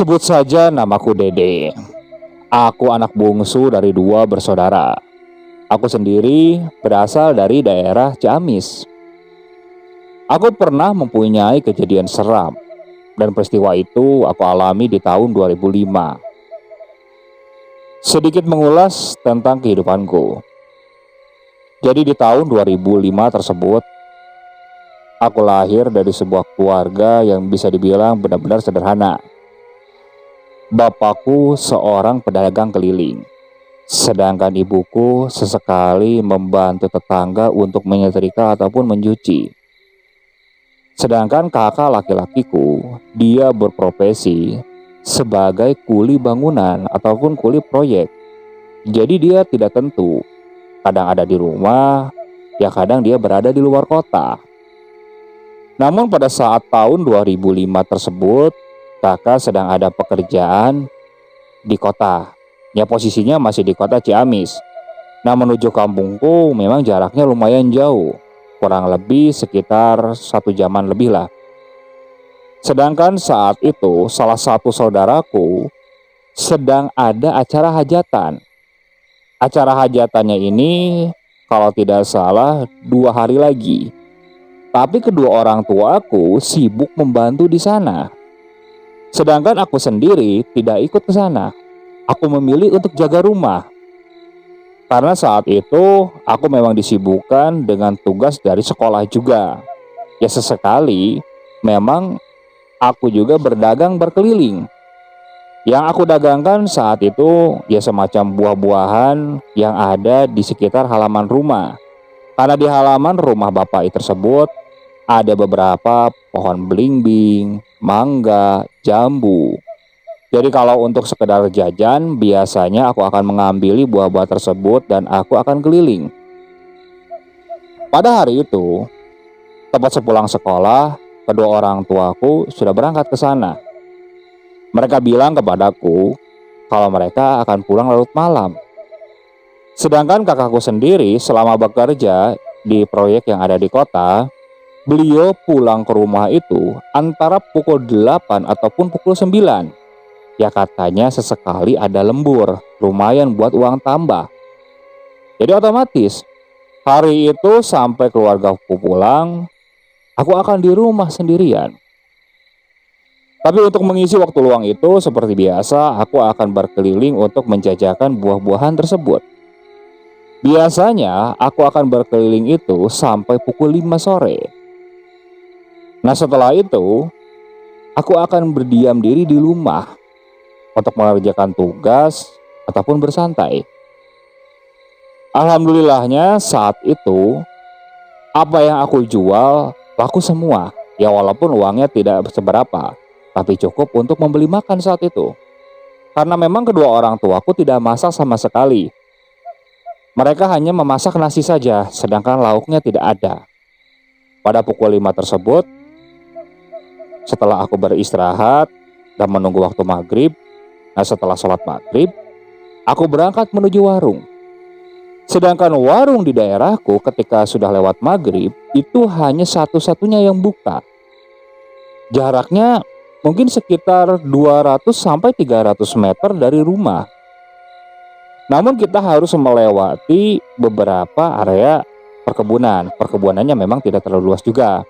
Sebut saja namaku Dede. Aku anak bungsu dari dua bersaudara. Aku sendiri berasal dari daerah Ciamis. Aku pernah mempunyai kejadian seram, dan peristiwa itu aku alami di tahun 2005. Sedikit mengulas tentang kehidupanku. Jadi di tahun 2005 tersebut, aku lahir dari sebuah keluarga yang bisa dibilang benar-benar sederhana. Bapakku seorang pedagang keliling, sedangkan ibuku sesekali membantu tetangga untuk menyetrika ataupun mencuci. Sedangkan kakak laki-lakiku, dia berprofesi sebagai kuli bangunan ataupun kuli proyek. Jadi dia tidak tentu, kadang ada di rumah, ya kadang dia berada di luar kota. Namun pada saat tahun 2005 tersebut, kakak sedang ada pekerjaan di kota. Ya posisinya masih di kota Ciamis. Nah menuju kampungku memang jaraknya lumayan jauh. Kurang lebih sekitar 1 jaman lebih lah. Sedangkan saat itu salah satu saudaraku sedang ada acara hajatan. Acara hajatannya ini kalau tidak salah 2 hari lagi. Tapi kedua orang tuaku sibuk membantu di sana. Sedangkan aku sendiri tidak ikut ke sana. Aku memilih untuk jaga rumah. Karena saat itu aku memang disibukkan dengan tugas dari sekolah juga. Ya sesekali memang aku juga berdagang berkeliling. Yang aku dagangkan saat itu ya semacam buah-buahan yang ada di sekitar halaman rumah. Karena di halaman rumah bapak tersebut ada beberapa pohon belimbing, mangga, jambu. Jadi kalau untuk sekedar jajan, biasanya aku akan mengambil buah-buah tersebut dan aku akan keliling. Pada hari itu, tepat sepulang sekolah, kedua orang tuaku sudah berangkat ke sana. Mereka bilang kepadaku kalau mereka akan pulang larut malam. Sedangkan kakakku sendiri selama bekerja di proyek yang ada di kota, beliau pulang ke rumah itu antara pukul 8 ataupun pukul 9. Ya katanya sesekali ada lembur, lumayan buat uang tambah. Jadi otomatis hari itu sampai keluargaku pulang, aku akan di rumah sendirian. Tapi untuk mengisi waktu luang itu seperti biasa, aku akan berkeliling untuk menjajakan buah-buahan tersebut. Biasanya aku akan berkeliling itu sampai pukul 5 sore. Nah setelah itu, aku akan berdiam diri di rumah untuk mengerjakan tugas ataupun bersantai. Alhamdulillahnya saat itu, apa yang aku jual laku semua. Ya walaupun uangnya tidak seberapa, tapi cukup untuk membeli makan saat itu. Karena memang kedua orang tuaku tidak masak sama sekali. Mereka hanya memasak nasi saja, sedangkan lauknya tidak ada. Pada pukul 5 tersebut, setelah aku beristirahat dan menunggu waktu maghrib, nah setelah sholat maghrib, aku berangkat menuju warung. Sedangkan warung di daerahku ketika sudah lewat maghrib, itu hanya satu-satunya yang buka. Jaraknya mungkin sekitar 200 sampai 300 meter dari rumah. Namun kita harus melewati beberapa area perkebunan. Perkebunannya memang tidak terlalu luas juga.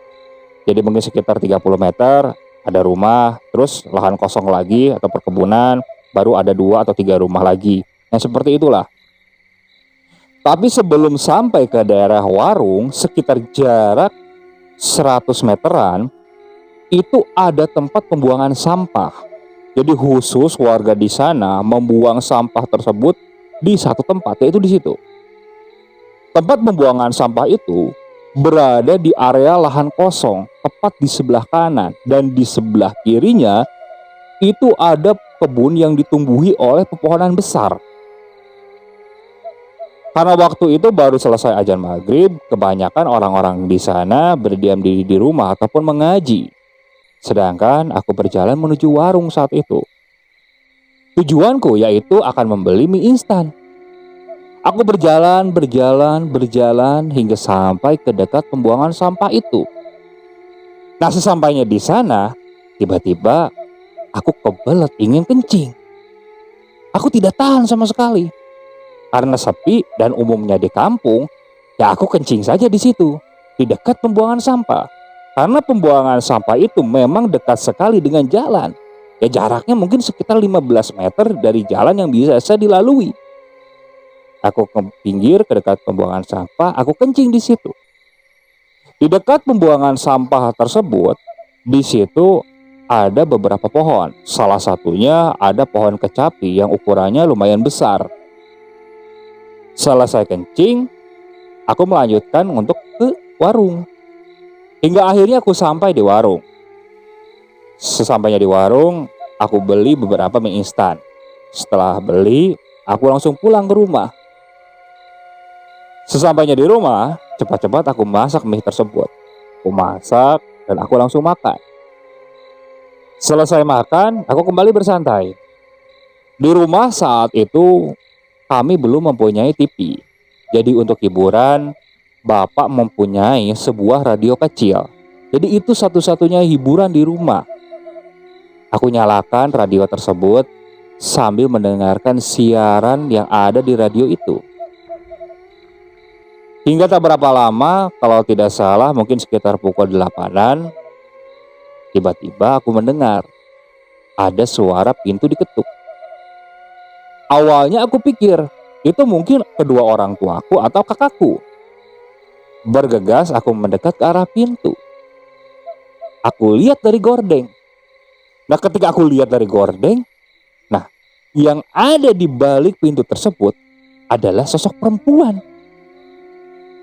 Jadi mungkin sekitar 30 meter ada rumah, terus lahan kosong lagi atau perkebunan, baru ada 2 atau 3 rumah lagi. Nah seperti itulah. Tapi sebelum sampai ke daerah warung, sekitar jarak 100 meteran, itu ada tempat pembuangan sampah. Jadi khusus warga di sana membuang sampah tersebut di satu tempat, yaitu di situ. Tempat pembuangan sampah itu berada di area lahan kosong, tepat di sebelah kanan, dan di sebelah kirinya itu ada kebun yang ditumbuhi oleh pepohonan besar. Karena waktu itu baru selesai azan maghrib, kebanyakan orang-orang di sana berdiam diri di rumah ataupun mengaji. Sedangkan aku berjalan menuju warung saat itu. Tujuanku yaitu akan membeli mie instan. Aku berjalan hingga sampai ke dekat pembuangan sampah itu. Nah, sesampainya di sana, tiba-tiba aku kebelet ingin kencing. Aku tidak tahan sama sekali. Karena sepi dan umumnya di kampung, ya aku kencing saja di situ, di dekat pembuangan sampah. Karena pembuangan sampah itu memang dekat sekali dengan jalan. Ya jaraknya mungkin sekitar 15 meter dari jalan yang bisa dilalui. Aku ke pinggir ke dekat pembuangan sampah, aku kencing di situ. Di dekat pembuangan sampah tersebut, di situ ada beberapa pohon. Salah satunya ada pohon kecapi yang ukurannya lumayan besar. Selesai kencing, aku melanjutkan untuk ke warung. Hingga akhirnya aku sampai di warung. Sesampainya di warung, aku beli beberapa mie instan. Setelah beli, aku langsung pulang ke rumah. Sesampainya di rumah, cepat-cepat aku masak mie tersebut. Aku masak dan aku langsung makan. Selesai makan, aku kembali bersantai. Di rumah saat itu kami belum mempunyai TV. Jadi untuk hiburan, bapak mempunyai sebuah radio kecil. Jadi itu satu-satunya hiburan di rumah. Aku nyalakan radio tersebut sambil mendengarkan siaran yang ada di radio itu. Hingga tak berapa lama, kalau tidak salah mungkin sekitar pukul 8-an, tiba-tiba aku mendengar ada suara pintu diketuk. Awalnya aku pikir itu mungkin kedua orang tuaku atau kakakku. Bergegas aku mendekat ke arah pintu. Aku lihat dari gordeng. Nah, ketika aku lihat dari gordeng, nah, yang ada di balik pintu tersebut adalah sosok perempuan.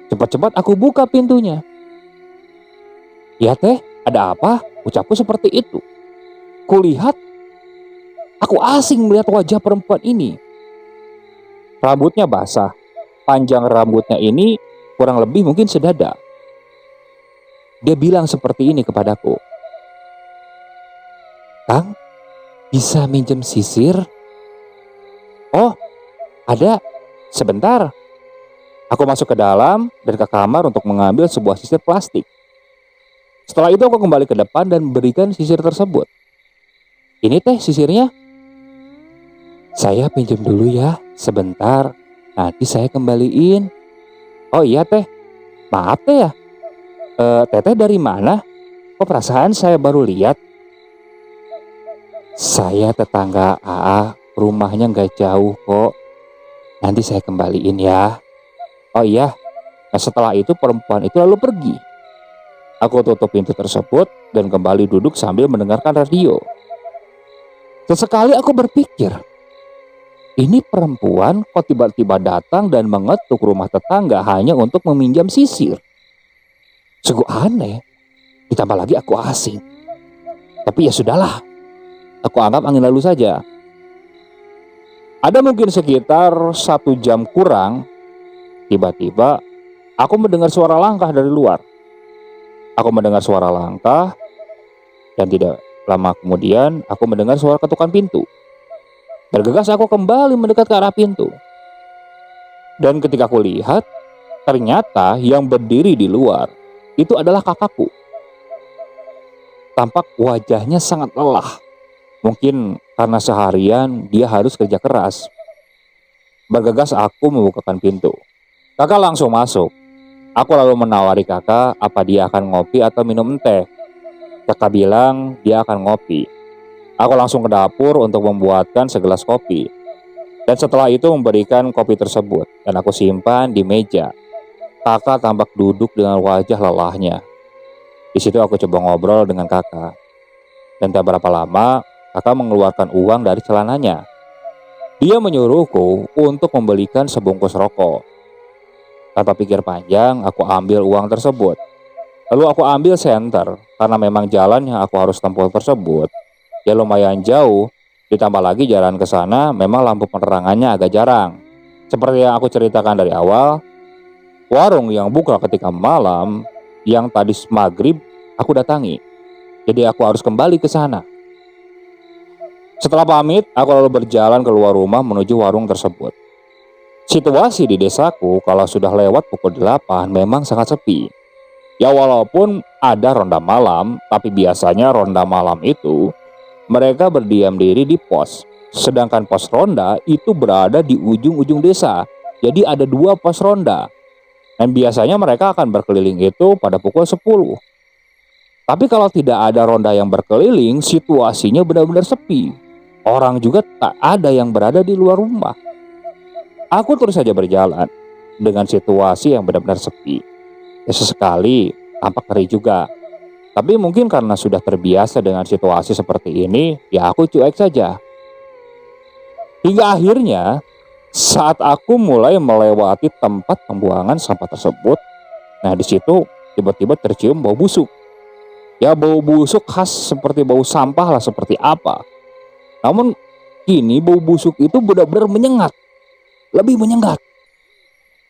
Cepat-cepat aku buka pintunya. Ya teh, ada apa? Ucapku seperti itu. Kulihat, aku asing melihat wajah perempuan ini. Rambutnya basah. Panjang rambutnya ini kurang lebih mungkin sedada. Dia bilang seperti ini kepadaku. Kang, bisa minjem sisir? Oh, ada. Sebentar. Aku masuk ke dalam dan ke kamar untuk mengambil sebuah sisir plastik. Setelah itu aku kembali ke depan dan berikan sisir tersebut. Ini teh sisirnya. Saya pinjam dulu ya, sebentar. Nanti saya kembaliin. Oh iya teh, maaf teh ya. Teteh dari mana? Kok perasaan saya baru lihat? Saya tetangga AA, rumahnya nggak jauh kok. Nanti saya kembaliin ya. Oh iya, nah setelah itu perempuan itu lalu pergi. Aku tutup pintu tersebut dan kembali duduk sambil mendengarkan radio. Sesekali aku berpikir, ini perempuan kok tiba-tiba datang dan mengetuk rumah tetangga hanya untuk meminjam sisir. Sungguh aneh, ditambah lagi aku asing. Tapi ya sudahlah, aku anggap angin lalu saja. Ada mungkin sekitar 1 jam kurang, tiba-tiba aku mendengar suara langkah dari luar. Aku mendengar suara langkah dan tidak lama kemudian aku mendengar suara ketukan pintu. Bergegas aku kembali mendekat ke arah pintu. Dan ketika aku lihat, ternyata yang berdiri di luar itu adalah kakakku. Tampak wajahnya sangat lelah. Mungkin karena seharian dia harus kerja keras. Bergegas aku membukakan pintu. Kakak langsung masuk. Aku lalu menawari kakak apa dia akan ngopi atau minum teh. Kakak bilang dia akan ngopi. Aku langsung ke dapur untuk membuatkan segelas kopi. Dan setelah itu memberikan kopi tersebut dan aku simpan di meja. Kakak tampak duduk dengan wajah lelahnya. Di situ aku coba ngobrol dengan kakak. Dan tak berapa lama kakak mengeluarkan uang dari celananya. Dia menyuruhku untuk membelikan sebungkus rokok. Tanpa pikir panjang, aku ambil uang tersebut. Lalu aku ambil senter, karena memang jalan yang aku harus tempuh tersebut ya lumayan jauh, ditambah lagi jalan ke sana memang lampu penerangannya agak jarang. Seperti yang aku ceritakan dari awal, warung yang buka ketika malam yang tadi maghrib aku datangi. Jadi aku harus kembali ke sana. Setelah pamit, aku lalu berjalan keluar rumah menuju warung tersebut. Situasi di desaku kalau sudah lewat pukul 8 memang sangat sepi. Ya walaupun ada ronda malam, tapi biasanya ronda malam itu mereka berdiam diri di pos. Sedangkan pos ronda itu berada di ujung-ujung desa. Jadi ada 2 pos ronda. Dan biasanya mereka akan berkeliling itu pada pukul 10. Tapi kalau tidak ada ronda yang berkeliling, situasinya benar-benar sepi. Orang juga tak ada yang berada di luar rumah. Aku terus saja berjalan dengan situasi yang benar-benar sepi. Ya, sesekali tampak ngeri juga. Tapi mungkin karena sudah terbiasa dengan situasi seperti ini, ya aku cuek saja. Hingga akhirnya saat aku mulai melewati tempat pembuangan sampah tersebut, nah di situ tiba-tiba tercium bau busuk. Ya bau busuk khas seperti bau sampah lah seperti apa. Namun kini bau busuk itu benar-benar menyengat, lebih menyengat.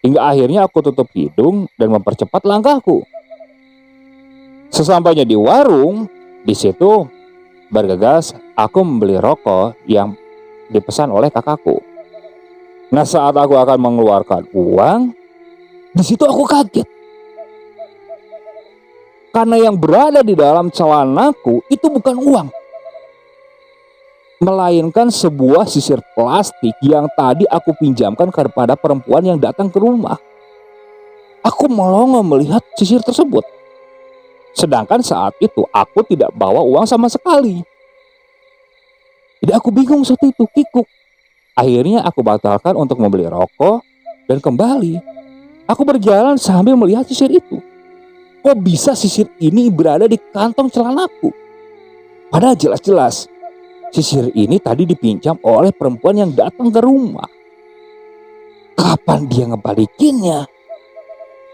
Hingga akhirnya aku tutup hidung dan mempercepat langkahku. Sesampainya di warung, di situ bergegas aku membeli rokok yang dipesan oleh kakakku. Nah, saat aku akan mengeluarkan uang, di situ aku kaget. Karena yang berada di dalam celanaku itu bukan uang, melainkan sebuah sisir plastik yang tadi aku pinjamkan kepada perempuan yang datang ke rumah. Aku melongo melihat sisir tersebut. Sedangkan saat itu aku tidak bawa uang sama sekali. Jadi aku bingung saat itu, kikuk. Akhirnya aku batalkan untuk membeli rokok dan kembali. Aku berjalan sambil melihat sisir itu. Kok bisa sisir ini berada di kantong celanaku? Padahal jelas-jelas sisir ini tadi dipinjam oleh perempuan yang datang ke rumah. Kapan dia ngebalikinnya?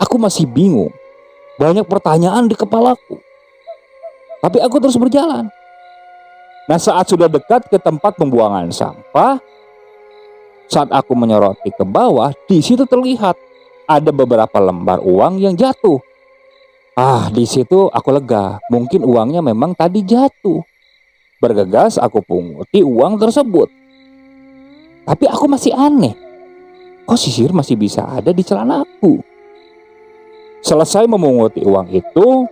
Aku masih bingung. Banyak pertanyaan di kepalaku. Tapi aku terus berjalan. Nah, saat sudah dekat ke tempat pembuangan sampah, saat aku menyoroti ke bawah, di situ terlihat ada beberapa lembar uang yang jatuh. Di situ aku lega. Mungkin uangnya memang tadi jatuh. Bergegas aku punguti uang tersebut. Tapi aku masih aneh. Kok sisir masih bisa ada di celanaku? Selesai memunguti uang itu,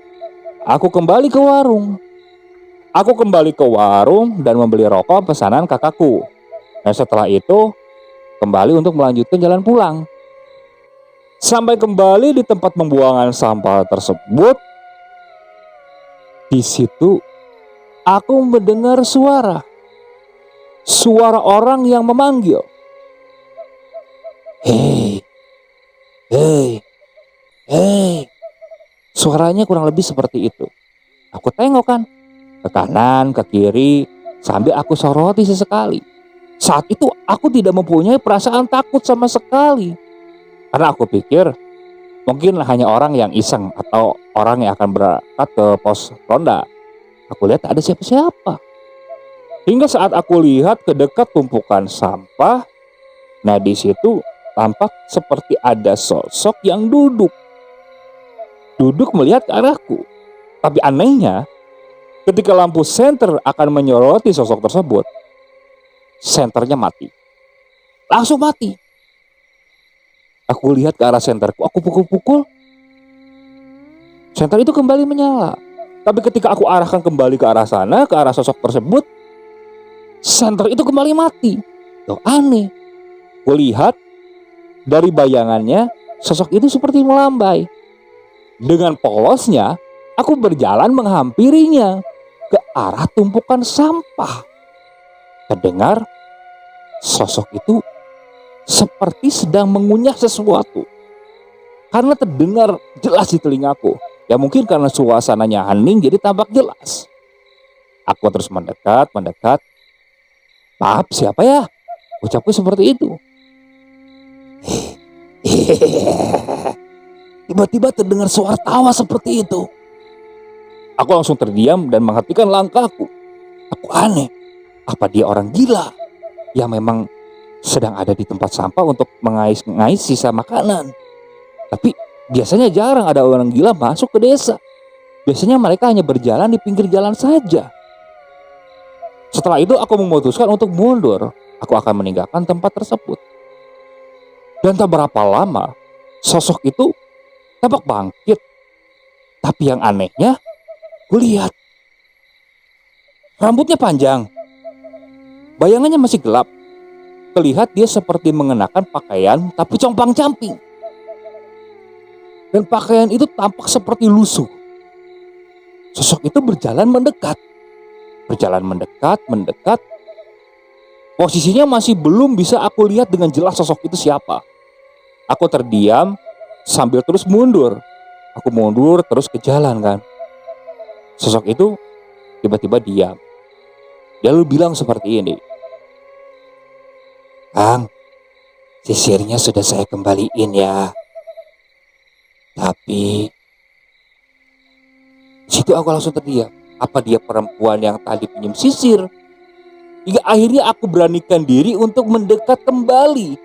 aku kembali ke warung. Aku kembali ke warung dan membeli rokok pesanan kakakku. Dan setelah itu, kembali untuk melanjutkan jalan pulang. Sampai kembali di tempat pembuangan sampah tersebut, di situ aku mendengar suara orang yang memanggil. Hei, hei, hei. Suaranya kurang lebih seperti itu. Aku tengok kan, ke kanan, ke kiri, sambil aku soroti sesekali. Saat itu aku tidak mempunyai perasaan takut sama sekali. Karena aku pikir mungkin hanya orang yang iseng atau orang yang akan berangkat ke pos ronda. Aku lihat tak ada siapa-siapa. Hingga saat aku lihat ke dekat tumpukan sampah, nah di situ tampak seperti ada sosok yang duduk melihat ke arahku. Tapi anehnya, ketika lampu senter akan menyoroti sosok tersebut, senternya mati. Langsung mati. Aku lihat ke arah senterku, aku pukul-pukul, senter itu kembali menyala. Tapi ketika aku arahkan kembali ke arah sana, ke arah sosok tersebut, senter itu kembali mati. Loh, aneh. Gue lihat dari bayangannya, sosok itu seperti melambai. Dengan polosnya, aku berjalan menghampirinya ke arah tumpukan sampah. Terdengar sosok itu seperti sedang mengunyah sesuatu. Karena terdengar jelas di telingaku. Ya mungkin karena suasananya hening jadi tampak jelas. Aku terus mendekat. Maaf, siapa ya? Ucapku seperti itu. Tiba-tiba terdengar suara tawa seperti itu. Aku langsung terdiam dan menghentikan langkahku. Aku aneh. Apa dia orang gila yang memang sedang ada di tempat sampah untuk mengais-ngais sisa makanan? Tapi biasanya jarang ada orang gila masuk ke desa. Biasanya mereka hanya berjalan di pinggir jalan saja. Setelah itu aku memutuskan untuk mundur. Aku akan meninggalkan tempat tersebut. Dan tak berapa lama, sosok itu tampak bangkit. Tapi yang anehnya, gue lihat Rambutnya panjang. Bayangannya masih gelap. Terlihat dia seperti mengenakan pakaian tapi compang-camping. Dan pakaian itu tampak seperti lusuh. Sosok itu berjalan mendekat. Mendekat. Posisinya masih belum bisa aku lihat dengan jelas sosok itu siapa. Aku terdiam sambil terus mundur. Aku mundur terus ke jalan kan. Sosok itu tiba-tiba diam. Dia lalu bilang seperti ini. Kang, sisirnya sudah saya kembaliin ya. Tapi situ aku langsung terdiam. Apa dia perempuan yang tadi pinjam sisir? Hingga akhirnya aku beranikan diri untuk mendekat kembali.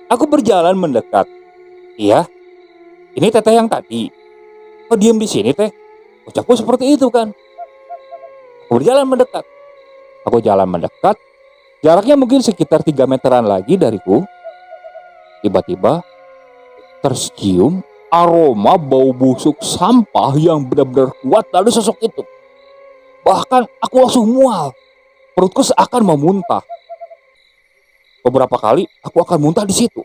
Aku berjalan mendekat. Iya, ini teteh yang tadi. Kok diam di sini teh? Ucapku seperti itu kan. Aku berjalan mendekat. Aku jalan mendekat. Jaraknya mungkin sekitar 3 meteran lagi dariku. Tiba-tiba tercium aroma bau busuk sampah yang benar-benar kuat dari sosok itu. Bahkan aku langsung mual. Perutku seakan mau muntah. Beberapa kali aku akan muntah di situ.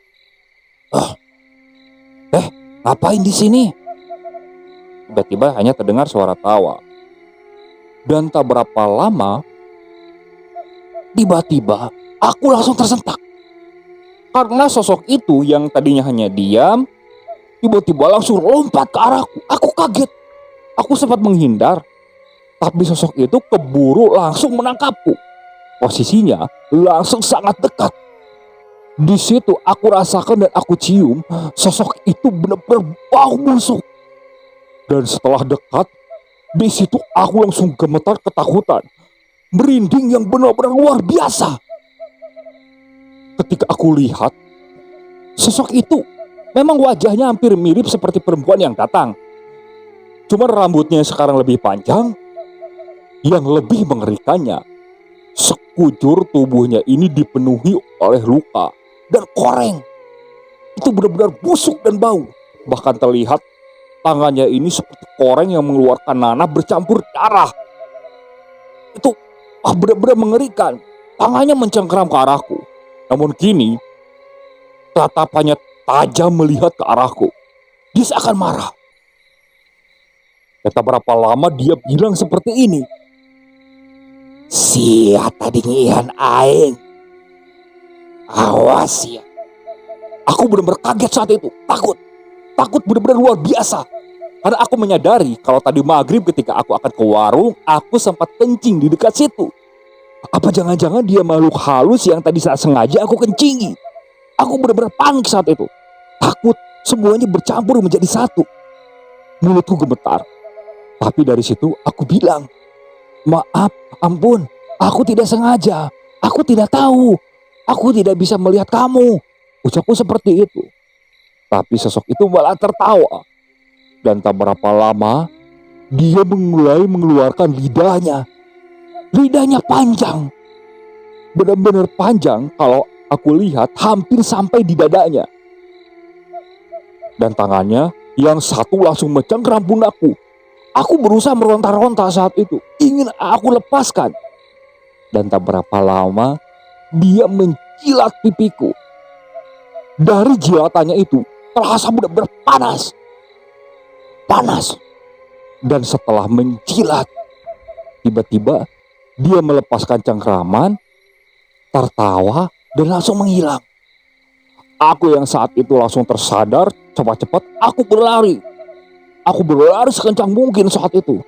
Ngapain di sini? Tiba-tiba hanya terdengar suara tawa. Dan tak berapa lama, tiba-tiba aku langsung tersentak. Karena sosok itu yang tadinya hanya diam, tiba-tiba langsung lompat ke arahku. Aku kaget. Aku sempat menghindar. Tapi sosok itu keburu langsung menangkapku. Posisinya langsung sangat dekat. Di situ aku rasakan dan aku cium sosok itu benar-benar bau busuk. Dan setelah dekat, di situ aku langsung gemetar ketakutan. Merinding yang benar-benar luar biasa. Ketika aku lihat, sosok itu memang wajahnya hampir mirip seperti perempuan yang datang. Cuma rambutnya sekarang lebih panjang. Yang lebih mengerikannya, sekujur tubuhnya ini dipenuhi oleh luka dan koreng. Itu benar-benar busuk dan bau. Bahkan terlihat tangannya ini seperti koreng yang mengeluarkan nanah bercampur darah. Itu benar-benar mengerikan. Tangannya mencengkeram ke arahku. Namun kini tatapannya tajam melihat ke arahku. Dia seakan marah. Tak berapa lama dia bilang seperti ini. Sia tadi ngihan aing. Awas ya. Aku benar-benar kaget saat itu. Takut benar-benar luar biasa. Karena aku menyadari kalau tadi maghrib ketika aku akan ke warung, aku sempat kencing di dekat situ. Apa jangan-jangan dia makhluk halus yang tadi saat sengaja aku kencingi. Aku benar-benar panik saat itu. Takut semuanya bercampur menjadi satu. Mulutku gemetar. Tapi dari situ aku bilang, maaf, ampun, aku tidak sengaja, aku tidak tahu, aku tidak bisa melihat kamu. Ucapku seperti itu. Tapi sosok itu malah tertawa. Dan tak berapa lama, dia mulai mengeluarkan lidahnya. Lidahnya panjang. Benar-benar panjang kalau aku lihat hampir sampai di dadanya. Dan tangannya yang satu langsung mencengkeram pundakku. Aku berusaha meronta-ronta saat itu, ingin aku lepaskan. Dan tak berapa lama, dia menjilat pipiku. Dari jilatannya itu, terasa benar-benar panas. Dan setelah menjilat, tiba-tiba dia melepaskan cengkeraman, tertawa, dan langsung menghilang. Aku yang saat itu langsung tersadar, cepat-cepat aku berlari. Aku berlari sekencang mungkin saat itu.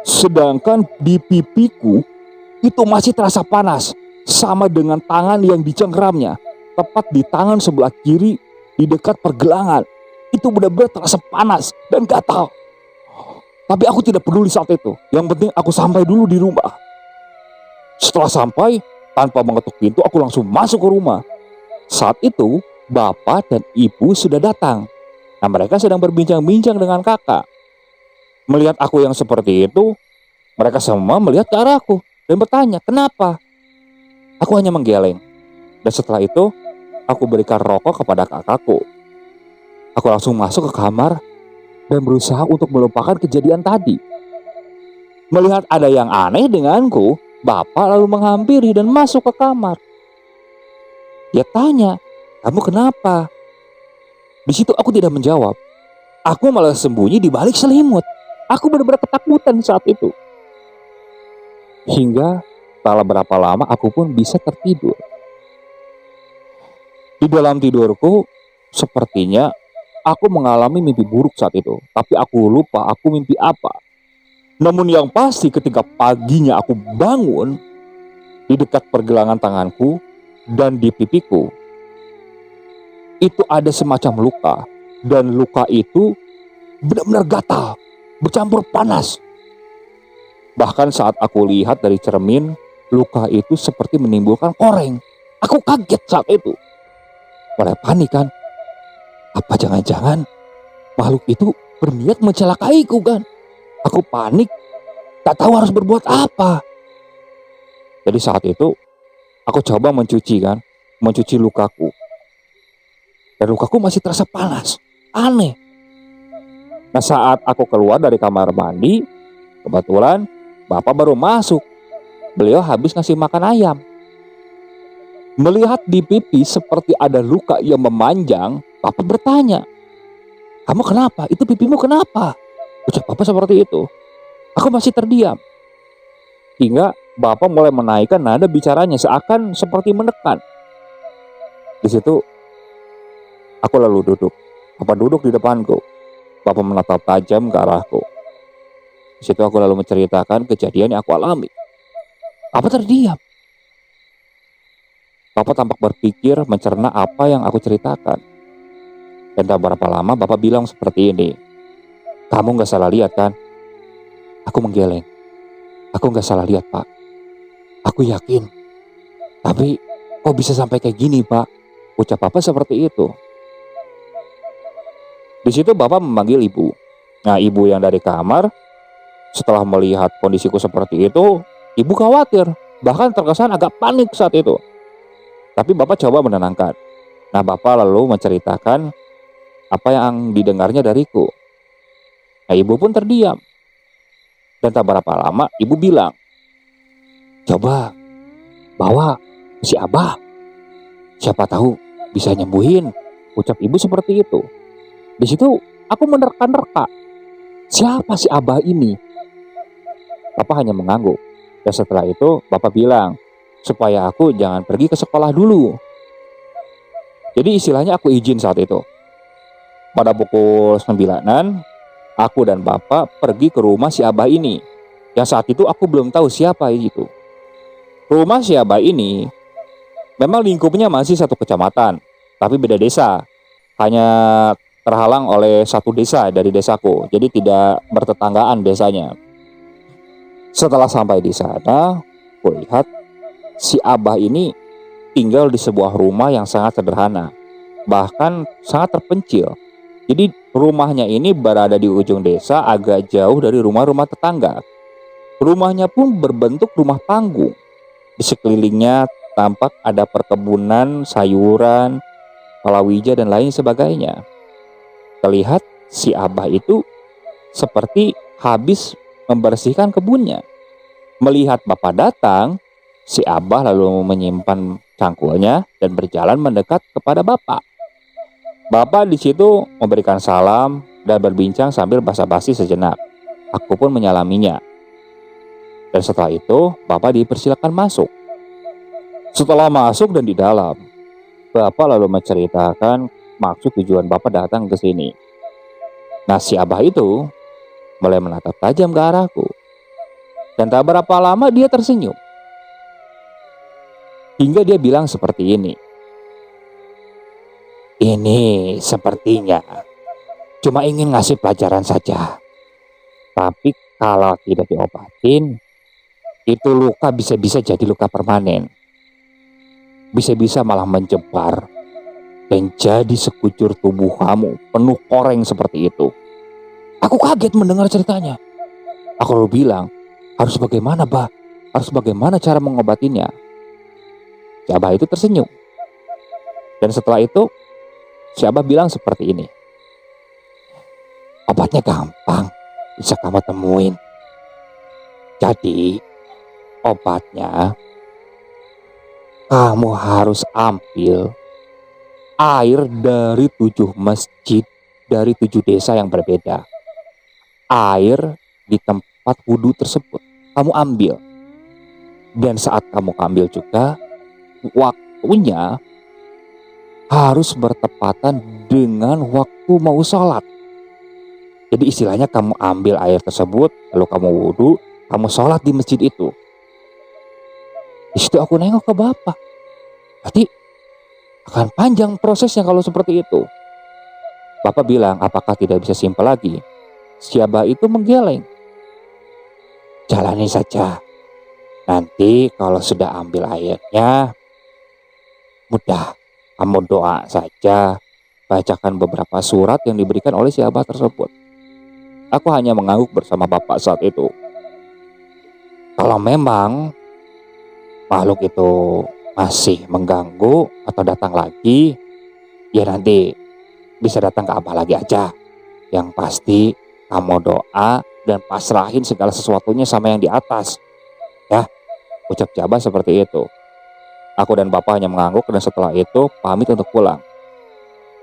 Sedangkan di pipiku itu masih terasa panas. Sama dengan tangan yang dicengkeramnya. Tepat di tangan sebelah kiri di dekat pergelangan. Itu benar-benar terasa panas dan gatal. Tapi aku tidak peduli saat itu. Yang penting aku sampai dulu di rumah. Setelah sampai, tanpa mengetuk pintu aku langsung masuk ke rumah. Saat itu bapak dan ibu sudah datang. Nah, mereka sedang berbincang-bincang dengan kakak. Melihat aku yang seperti itu, mereka semua melihat ke arahku dan bertanya, kenapa? Aku hanya menggeleng. Dan setelah itu, aku berikan rokok kepada kakakku. Aku langsung masuk ke kamar dan berusaha untuk melupakan kejadian tadi. Melihat ada yang aneh denganku, Bapak lalu menghampiri dan masuk ke kamar. Dia tanya, "Kamu kenapa?" Di situ aku tidak menjawab. Aku malah sembunyi di balik selimut. Aku benar-benar ketakutan saat itu. Hingga setelah berapa lama aku pun bisa tertidur. Di dalam tidurku, sepertinya aku mengalami mimpi buruk saat itu. Tapi aku lupa aku mimpi apa. Namun yang pasti ketika paginya aku bangun, di dekat pergelangan tanganku dan di pipiku, itu ada semacam luka. Dan luka itu benar-benar gatal, bercampur panas. Bahkan saat aku lihat dari cermin, luka itu seperti menimbulkan koreng. Aku kaget saat itu. Mulai panik kan. Apa jangan-jangan makhluk itu berniat mencelakaiku kan? Aku panik, tak tahu harus berbuat apa. Jadi saat itu aku coba mencuci lukaku. Dan lukaku masih terasa panas. Aneh. Nah, saat aku keluar dari kamar mandi, kebetulan Bapak baru masuk. Beliau habis ngasih makan ayam. Melihat di pipi seperti ada luka yang memanjang, Bapak bertanya, "Kamu kenapa? Itu pipimu kenapa?" Ucap Bapak seperti itu. Aku masih terdiam. Hingga Bapak mulai menaikkan nada bicaranya seakan seperti menekan. Di situ aku lalu duduk. Bapak duduk di depanku. Bapak menatap tajam ke arahku. Di situ aku lalu menceritakan kejadian yang aku alami. Bapak terdiam. Bapak tampak berpikir mencerna apa yang aku ceritakan. Dan tak berapa lama Bapak bilang seperti ini, "Kamu gak salah lihat kan?" Aku menggeleng. "Aku gak salah lihat, Pak. Aku yakin. Tapi kok bisa sampai kayak gini, Pak?" Ucap Bapak seperti itu. Di situ Bapak memanggil ibu. Nah, ibu yang dari kamar setelah melihat kondisiku seperti itu, ibu khawatir, bahkan terkesan agak panik saat itu. Tapi Bapak coba menenangkan. Nah, Bapak lalu menceritakan apa yang didengarnya dariku. Nah, ibu pun terdiam. Dan tak berapa lama ibu bilang, "Coba bawa si Abah. Siapa tahu bisa nyembuhin." Ucap ibu seperti itu. Di situ aku menerka-nerka. Siapa si Abah ini? Bapak hanya mengangguk. Dan setelah itu Bapak bilang, supaya aku jangan pergi ke sekolah dulu. Jadi istilahnya aku izin saat itu. Pada pukul 9-an, aku dan Bapak pergi ke rumah si Abah ini. Yang saat itu aku belum tahu siapa itu. Rumah si Abah ini memang lingkupnya masih satu kecamatan, tapi beda desa. Hanya terhalang oleh satu desa dari desaku. Jadi tidak bertetanggaan desanya. Setelah sampai di sana, aku lihat si Abah ini tinggal di sebuah rumah yang sangat sederhana, bahkan sangat terpencil. Jadi rumahnya ini berada di ujung desa, agak jauh dari rumah-rumah tetangga. Rumahnya pun berbentuk rumah panggung. Di sekelilingnya tampak ada perkebunan, sayuran, palawija dan lain sebagainya. Terlihat si Abah itu seperti habis membersihkan kebunnya. Melihat Bapak datang, si Abah lalu menyimpan cangkulnya dan berjalan mendekat kepada Bapak. Bapak di situ memberikan salam dan berbincang sambil basa-basi sejenak. Aku pun menyalaminya. Dan setelah itu, Bapak dipersilakan masuk. Setelah masuk dan di dalam, Bapak lalu menceritakan maksud tujuan Bapak datang ke sini. Nah, si Abah itu mulai menatap tajam ke arahku. Dan tak berapa lama dia tersenyum. Hingga dia bilang seperti ini, "Ini sepertinya cuma ingin ngasih pelajaran saja. Tapi kalau tidak diobatin, itu luka bisa-bisa jadi luka permanen. Bisa-bisa malah menyebar dan jadi sekujur tubuh kamu penuh koreng seperti itu." Aku kaget mendengar ceritanya. Aku lalu bilang, "Harus bagaimana, Bah? Harus bagaimana cara mengobatinya?" Si Abah itu tersenyum. Dan setelah itu, si Abah bilang seperti ini, "Obatnya gampang, bisa kamu temuin. Jadi, Obatnya, kamu harus ambil air dari 7 masjid, dari 7 desa yang berbeda. Air di tempat wudhu tersebut kamu ambil. Dan saat kamu ambil juga, waktunya harus bertepatan dengan waktu mau sholat. Jadi istilahnya kamu ambil air tersebut, lalu kamu wudhu, kamu sholat di masjid itu. Di situ aku nengok ke bapak. Berarti akan panjang prosesnya kalau seperti itu. Bapak bilang, apakah tidak bisa simpel lagi? Si Abah itu menggeleng. Jalani saja. Nanti kalau sudah ambil airnya, mudah. Kamu doa saja, bacakan beberapa surat yang diberikan oleh si Abah tersebut. Aku hanya mengangguk bersama bapak saat itu. Kalau memang makhluk itu masih mengganggu atau datang lagi, ya nanti bisa datang ke Abah lagi aja. Yang pasti kamu doa dan pasrahin segala sesuatunya sama yang di atas. Ya, ucap Abah seperti itu. Aku dan bapak hanya mengangguk dan setelah itu pamit untuk pulang.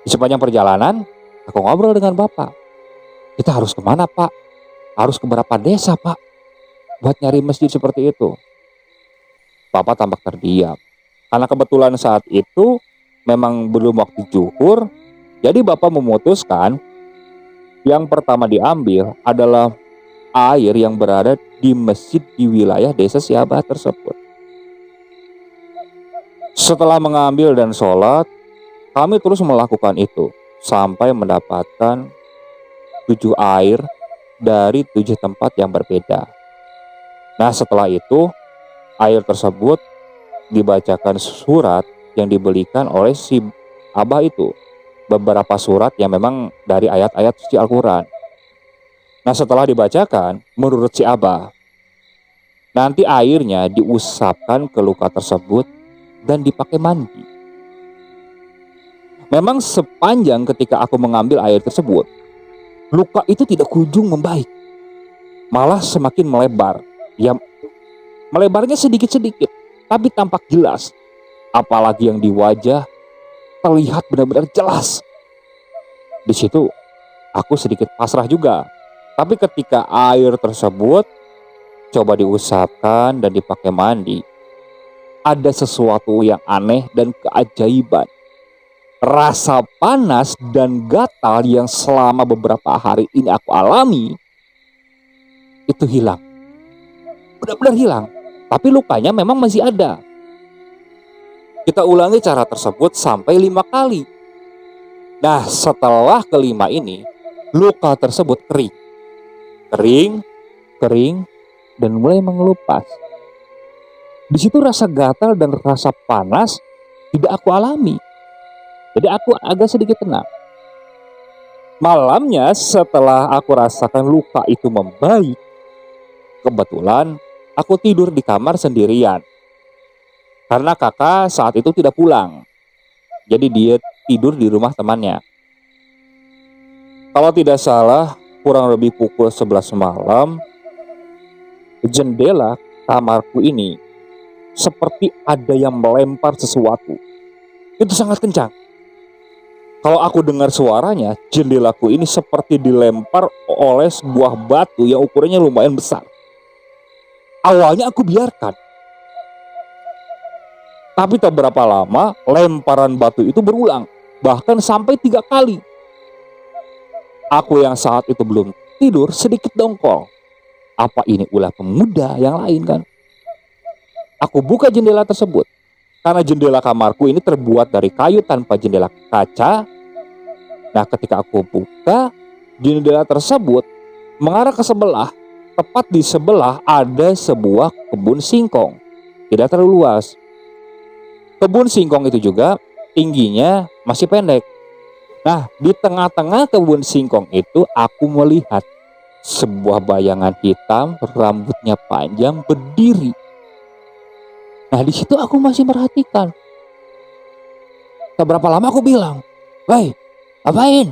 Di sepanjang perjalanan, aku ngobrol dengan bapak. Kita harus kemana, Pak? Harus ke berapa desa, Pak? Buat nyari masjid seperti itu. Bapak tampak terdiam. Karena kebetulan saat itu memang belum waktu zuhur, jadi bapak memutuskan yang pertama diambil adalah air yang berada di masjid di wilayah desa Siabah tersebut. Setelah mengambil dan sholat, kami terus melakukan itu sampai mendapatkan 7 air dari 7 tempat yang berbeda. Nah, setelah itu air tersebut dibacakan surat yang dibelikan oleh si Abah itu. Beberapa surat yang memang dari ayat-ayat suci Al-Quran. Nah, setelah dibacakan, menurut si Abah, nanti airnya diusapkan ke luka tersebut dan dipakai mandi. Memang sepanjang ketika aku mengambil air tersebut, luka itu tidak kunjung membaik, malah semakin melebar. Ya, melebarnya sedikit-sedikit, tapi tampak jelas. Apalagi yang di wajah terlihat benar-benar jelas. Di situ aku sedikit pasrah juga. Tapi ketika air tersebut coba diusapkan dan dipakai mandi, ada sesuatu yang aneh dan keajaiban. Rasa panas dan gatal yang selama beberapa hari ini aku alami itu hilang. Benar-benar hilang. Tapi lukanya memang masih ada. Kita ulangi cara tersebut sampai 5 kali. Nah, setelah kelima ini, luka tersebut kering. Kering, dan mulai mengelupas. Di situ rasa gatal dan rasa panas tidak aku alami. Jadi aku agak sedikit tenang. Malamnya setelah aku rasakan luka itu membaik, kebetulan aku tidur di kamar sendirian. Karena kakak saat itu tidak pulang. Jadi dia tidur di rumah temannya. Kalau tidak salah, kurang lebih pukul 11 malam, jendela kamarku ini seperti ada yang melempar sesuatu. Itu sangat kencang. Kalau aku dengar suaranya, jendelaku ini seperti dilempar oleh sebuah batu yang ukurannya lumayan besar. Awalnya aku biarkan. Tapi tak berapa lama, lemparan batu itu berulang. Bahkan sampai 3 kali. Aku yang saat itu belum tidur sedikit dongkol. Apa ini ulah pemuda yang lain kan? Aku buka jendela tersebut. Karena jendela kamarku ini terbuat dari kayu tanpa jendela kaca. Nah, ketika aku buka, jendela tersebut mengarah ke sebelah. Tepat di sebelah ada sebuah kebun singkong. Tidak terlalu luas. Kebun singkong itu juga tingginya masih pendek. Nah, di tengah-tengah kebun singkong itu aku melihat sebuah bayangan hitam, rambutnya panjang, berdiri. Nah, di situ aku masih merhatikan. Tak berapa lama aku bilang, "Woi, ngapain?"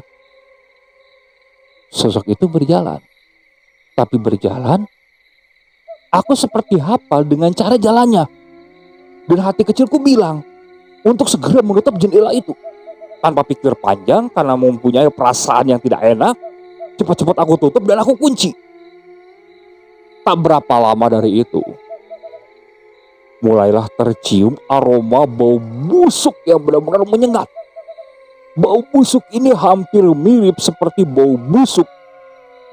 Sosok itu berjalan. Tapi berjalan Aku seperti hafal dengan cara jalannya. Dan hati kecilku bilang untuk segera menutup jendela itu. Tanpa pikir panjang karena mempunyai perasaan yang tidak enak, cepat-cepat aku tutup dan aku kunci. Tak berapa lama dari itu, mulailah tercium aroma bau busuk yang benar-benar menyengat. Bau busuk ini hampir mirip seperti bau busuk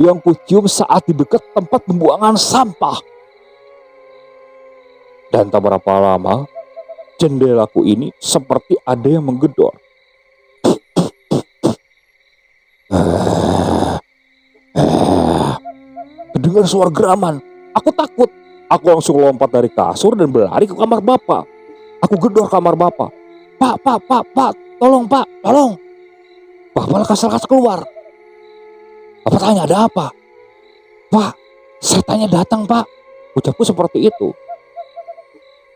yang kucium saat di dekat tempat pembuangan sampah. Dan tak berapa lama, jendelaku ini seperti ada yang menggedor. Terdengar suara geraman. Aku takut. Aku langsung lompat dari kasur dan berlari ke kamar bapak. Aku gedor kamar bapak. Pak, tolong pak, tolong. Bapak lekas-lekas keluar. Bapak tanya, ada apa? Pak, setannya datang pak. Ucapku seperti itu.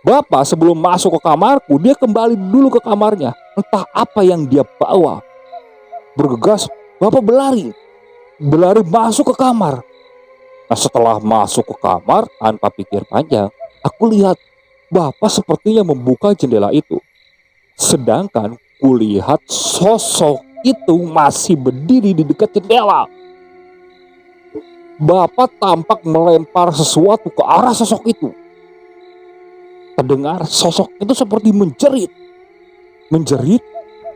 Bapak sebelum masuk ke kamarku, dia kembali dulu ke kamarnya. Entah apa yang dia bawa. Bergegas, Bapak berlari masuk ke kamar. Nah, setelah masuk ke kamar, tanpa pikir panjang, aku lihat Bapak sepertinya membuka jendela itu. Sedangkan kulihat sosok itu masih berdiri di dekat jendela. Bapak tampak melempar sesuatu ke arah sosok itu. Terdengar sosok itu seperti menjerit,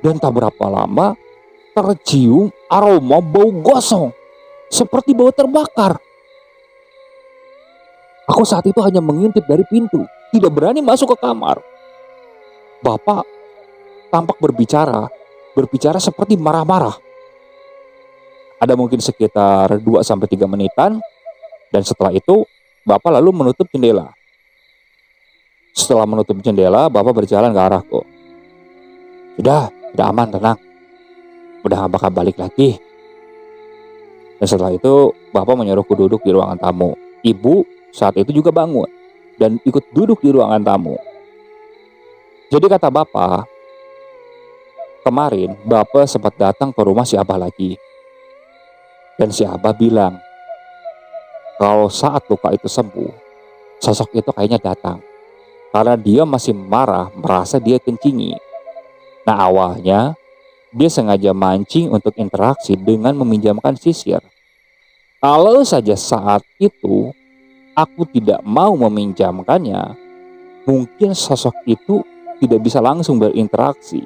dan tak berapa lama tercium aroma bau gosong, seperti bau terbakar. Aku saat itu hanya mengintip dari pintu, tidak berani masuk ke kamar. Bapak tampak berbicara seperti marah-marah. Ada mungkin sekitar 2-3 menitan, dan setelah itu Bapak lalu menutup jendela. Setelah menutup jendela, Bapak berjalan ke arahku. Sudah aman, tenang. Udah gak bakal balik lagi. Dan setelah itu, Bapak menyuruhku duduk di ruangan tamu. Ibu saat itu juga bangun dan ikut duduk di ruangan tamu. Jadi kata Bapak, kemarin Bapak sempat datang ke rumah si Abah lagi. Dan si Abah bilang, kalau saat luka itu sembuh, sosok itu kayaknya datang. Karena dia masih marah, merasa dia kencingi. Nah, awalnya dia sengaja mancing untuk interaksi dengan meminjamkan sisir. Kalau saja saat itu aku tidak mau meminjamkannya, mungkin sosok itu tidak bisa langsung berinteraksi.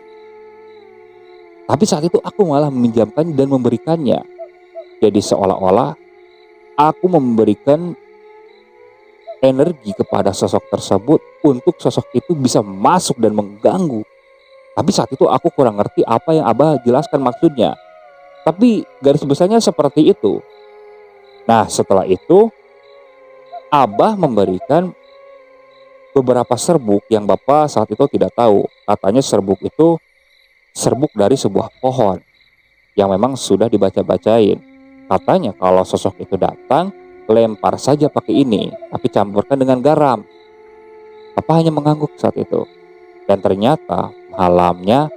Tapi saat itu aku malah meminjamkan dan memberikannya. Jadi seolah-olah aku memberikan energi kepada sosok tersebut untuk sosok itu bisa masuk dan mengganggu. Tapi saat itu aku kurang ngerti apa yang Abah jelaskan maksudnya. Tapi garis besarnya seperti itu. Nah, setelah itu Abah memberikan beberapa serbuk yang Bapak saat itu tidak tahu. Katanya serbuk itu serbuk dari sebuah pohon yang memang sudah dibaca-bacain. Katanya kalau sosok itu datang, lempar saja pakai ini, tapi campurkan dengan garam. Bapak hanya mengangguk saat itu. Dan ternyata malamnya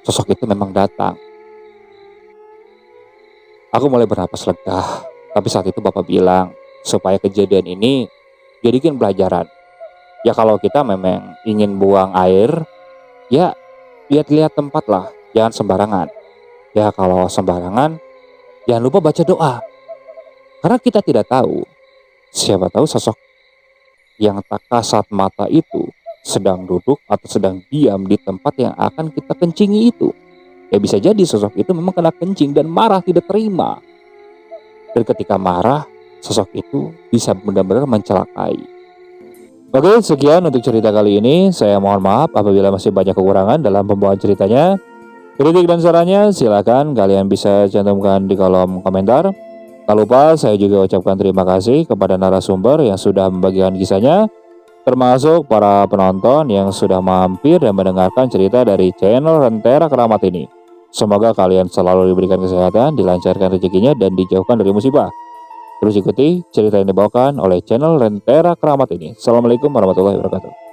sosok itu memang datang. Aku mulai bernapas lega. Tapi saat itu Bapak bilang, supaya kejadian ini jadikan pelajaran. Ya kalau kita memang ingin buang air, ya lihat-lihat tempat lah, jangan sembarangan. Ya kalau sembarangan, jangan lupa baca doa. Karena kita tidak tahu, siapa tahu sosok yang tak kasat mata itu sedang duduk atau sedang diam di tempat yang akan kita kencingi itu. Ya bisa jadi sosok itu memang kena kencing dan marah tidak terima. Dan ketika marah, sosok itu bisa benar-benar mencelakai. Oke, sekian untuk cerita kali ini. Saya mohon maaf apabila masih banyak kekurangan dalam pembawaan ceritanya. Kritik dan sarannya silakan kalian bisa cantumkan di kolom komentar. Tak lupa saya juga ucapkan terima kasih kepada narasumber yang sudah membagikan kisahnya, termasuk para penonton yang sudah mampir dan mendengarkan cerita dari channel Rentera Keramat ini. Semoga kalian selalu diberikan kesehatan, dilancarkan rezekinya, dan dijauhkan dari musibah. Terus ikuti cerita yang dibawakan oleh channel Rentera Keramat ini. Assalamualaikum warahmatullahi wabarakatuh.